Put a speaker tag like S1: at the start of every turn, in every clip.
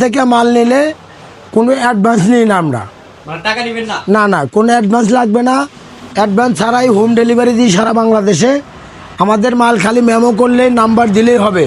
S1: থেকে মাল নিলে কোনো অ্যাডভান্স নিই না আমরা।
S2: টাকা নেবেন না?
S1: না না, কোনো অ্যাডভান্স লাগবে না। অ্যাডভান্স ছাড়াই হোম ডেলিভারি দিই সারা বাংলাদেশে। আমাদের মাল খালি মেমো করলেই নাম্বার দিলেই হবে।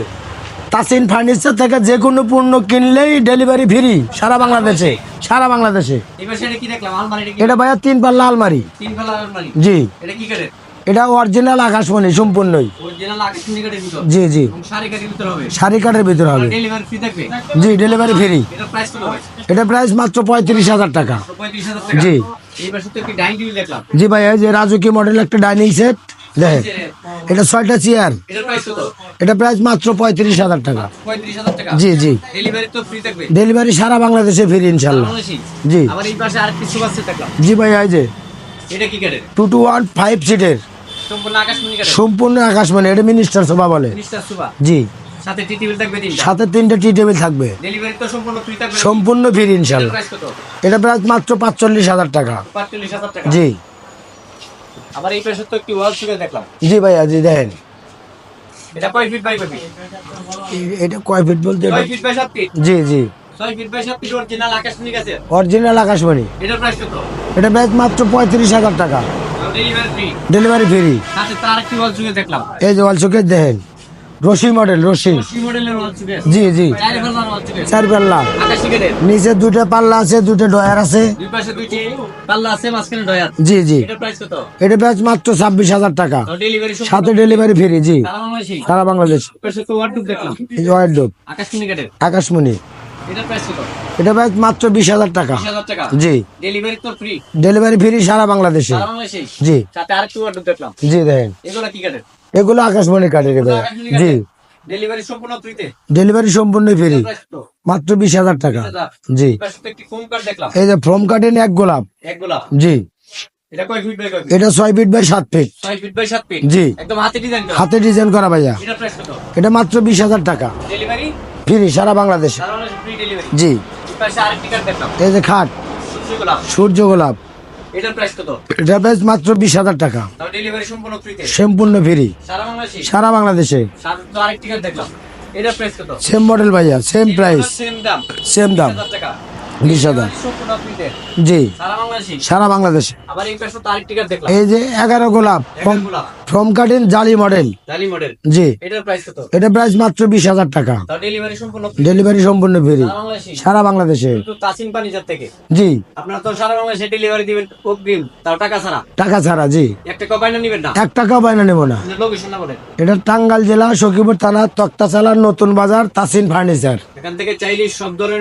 S1: তাসিন ফার্নিচার থেকে যে কোনো পণ্য কিনলেই ডেলিভারি ফ্রি সারা বাংলাদেশে। সারা বাংলাদেশে।
S2: এবার সেটা কি দেখলাম? আলমারিটা কি?
S1: এটা ভাইয়া 3 পাল্লা আলমারি।
S2: 3 পাল্লা আলমারি?
S1: জি।
S2: এটা কি কাঠের?
S1: এটা অরিজিনাল আকাশমণি সম্পূর্ণই।
S2: অরিজিনাল আকাশমণি কাঠের ভিতর?
S1: জি জি।
S2: এবং শাড়ি কাঠের ভিতর হবে?
S1: শাড়ি কাঠের ভিতর হবে।
S2: ডেলিভারি ফ্রি থাকবে?
S1: জি, ডেলিভারি ফ্রি।
S2: এটা প্রাইস কত হবে?
S1: এটা প্রাইস মাত্র 35,000 টাকা।
S2: 35,000 টাকা?
S1: জি।
S2: এইবার শুধু কি ডাইনিং টেবিল দেখলাম?
S1: জি ভাই, এই যে রাজুকি মডেল একটা ডাইনিং সেট দেখেন, এটা 6টা চেয়ার।
S2: এটার প্রাইস কত?
S1: এটা প্রাইস মাত্র 35,000 টাকা।
S2: 35,000 টাকা?
S1: জি জি।
S2: ডেলিভারি তো ফ্রি থাকবে?
S1: ডেলিভারি সারা বাংলাদেশে ফ্রি ইনশাল্লাহ।
S2: বাংলাদেশী?
S1: জি।
S2: আবার এই পাশে আরেকটি সোফা সেট দেখলাম।
S1: জি ভাই, এই যে
S2: এটা কি কাঠের?
S1: 2 to 1 5 সিটের
S2: সম্পূর্ণ আকাশমণি কাঠের?
S1: সম্পূর্ণ আকাশমণি। এটা মিনিস্টার সোফা বলে।
S2: Mister sofa?
S1: জি।
S2: সাথে টি টেবিল থাকবে তিনটা?
S1: সাথে 3টা টি টেবিল থাকবে।
S2: ডেলিভারি তো সম্পূর্ণ ফ্রি থাকবে?
S1: সম্পূর্ণ ফ্রি
S2: এটার
S1: ইনশাল্লাহ।
S2: প্রাইস কত?
S1: এটা প্রাইস মাত্র 45,000 টাকা।
S2: 45,000 টাকা?
S1: জি।
S2: আবার এই পাশে তো একটি ওয়াল সুকেস দেখলাম।
S1: জি ভাইয়া, জি দেখেন।
S2: এটা কয় ফিট বাই কয় ফিট?
S1: এটা কয় ফিট বলতে?
S2: 6 ফিট বাই 7 ফিট?
S1: জি জি।
S2: 6 ফিট বাই 7 ফিট অরিজিনাল আকাশমণি গাছের?
S1: অরিজিনাল আকাশমণি।
S2: এটার প্রাইস কত?
S1: এটা প্রাইস মাত্র 35,000 টাকা।
S2: Delivery free?
S1: Delivery free.
S2: সাথে তার একটি ওয়াল সুকেস দেখলাম।
S1: এই যে ওয়াল শোকেস দেখেন, রশি মডেল, রশি।
S2: কি মডেলের ওয়াল সুকেস?
S1: জি জি।
S2: 4 পাল্লার ওয়াল সুকেস?
S1: 4 পাল্লা।
S2: আকাশী কাঠের?
S1: নিচে 2টা পাল্লা আছে, 2টা ডয়ার আছে।
S2: দুই পাশে দুইটি পাল্লা আছে, মাঝখানে ডয়ার।
S1: জি জি।
S2: এটার প্রাইস কত?
S1: এটা প্রাইস মাত্র 26,000 টাকা।
S2: ডেলিভারি
S1: সাথে ডেলিভারি ফ্রি। জি।
S2: সারা বাংলাদেশে?
S1: সারা বাংলাদেশ।
S2: পাশে তো ওয়ার্ডরোব দেখলাম।
S1: এই যে ওয়ার্ডরোব
S2: আকাশমণি কাঠের?
S1: আকাশমণি।
S2: এটার প্রাইস কত?
S1: এটা প্রাইস মাত্র 20,000 টাকা।
S2: 20,000 টাকা?
S1: জি।
S2: ডেলিভারি তো ফ্রি?
S1: ডেলিভারি ফ্রি সারা বাংলাদেশে।
S2: সারা বাংলাদেশে?
S1: জি।
S2: সাথে আরেকটি ওয়ার্ডরোব দেখলাম।
S1: জি দেখেন,
S2: এগুলো কি কাঠের?
S1: এগুলো আকাশমণি কাঠের ভাইয়া।
S2: আকাশমণি
S1: জি।
S2: কাঠের? ডেলিভারি সম্পূর্ণ ফ্রিতে?
S1: ডেলিভারি সম্পূর্ণ ফ্রি
S2: প্রাইস কত?
S1: মাত্র 20,000 টাকা।
S2: 20,000?
S1: জি।
S2: পাশে তো একটি ফোম কার্ড দেখলাম।
S1: এই যে ফ্রম কাটেন এক গোলাপ।
S2: একগুলা?
S1: জি।
S2: এটা কয় ফিট বাই কয় ফিট?
S1: এটা 6 feet by 7 feet.
S2: 6 feet by 7 feet?
S1: জি।
S2: একদম হাতে ডিজাইন করা?
S1: হাতে ডিজাইন করা ভাইয়া।
S2: এটার প্রাইস কত?
S1: এটা মাত্র 20,000 টাকা।
S2: ডেলিভারি
S1: ফ্রি সারা বাংলাদেশে।
S2: সারা বাংলাদেশে ফ্রি ডেলিভারি?
S1: জি।
S2: এই পাশে আরেকটি কার্ড দেখলাম।
S1: এই যে খাট,
S2: সূর্যগুলা?
S1: সূর্য গোলাপ।
S2: এটার প্রাইস কত?
S1: এটা প্রাইস মাত্র 20,000 টাকা।
S2: তাও ডেলিভারি সম্পূর্ণ ফ্রিতে?
S1: সম্পূর্ণ ফ্রি
S2: সারা বাংলাদেশে?
S1: সারা বাংলাদেশে।
S2: সাথে তো আরেকটি কার্ড দেখলাম। এটার প্রাইস কত?
S1: সেম মডেল ভাইয়া, সেম প্রাইস,
S2: সেম দাম?
S1: সেম দাম,
S2: 20,000 টাকা?
S1: 20,000।
S2: সম্পূর্ণ ফ্রিতে?
S1: জি।
S2: সারা বাংলাদেশে?
S1: সারা বাংলাদেশে।
S2: আবার এই পাশে তো আরেকটি কার্ড দেখলাম।
S1: এই যে 11 গোলাপ
S2: এগুলা?
S1: ফ্রম কাটেন জালি মডেল।
S2: ডালি মডেল?
S1: জি।
S2: এটার প্রাইস কত?
S1: এটা প্রাইস মাত্র 20,000 টাকা।
S2: তাও ডেলিভারি সম্পূর্ণ ফ্রি?
S1: ডেলিভারি সম্পূর্ণ ফ্রি
S2: সারা বাংলাদেশে?
S1: সারা বাংলাদেশে।
S2: কিন্তু তাসিন ফার্নিচার থেকে
S1: জি।
S2: আপনারা তো সারা বাংলাদেশে ডেলিভারি দিবেন অগ্রিম, তাও টাকা ছাড়া?
S1: টাকা ছাড়া। জি।
S2: একটা কপাইনা নিবেন না?
S1: 1 টাকাও বায়না নেব না।
S2: লোকেশন না বলেন।
S1: এটা টাঙ্গাইল জেলা সখীপুর থানা তক্তাচালা নতুন বাজার তাসিন ফার্নিচার।
S2: এখান থেকে চাইলে সব ধরনের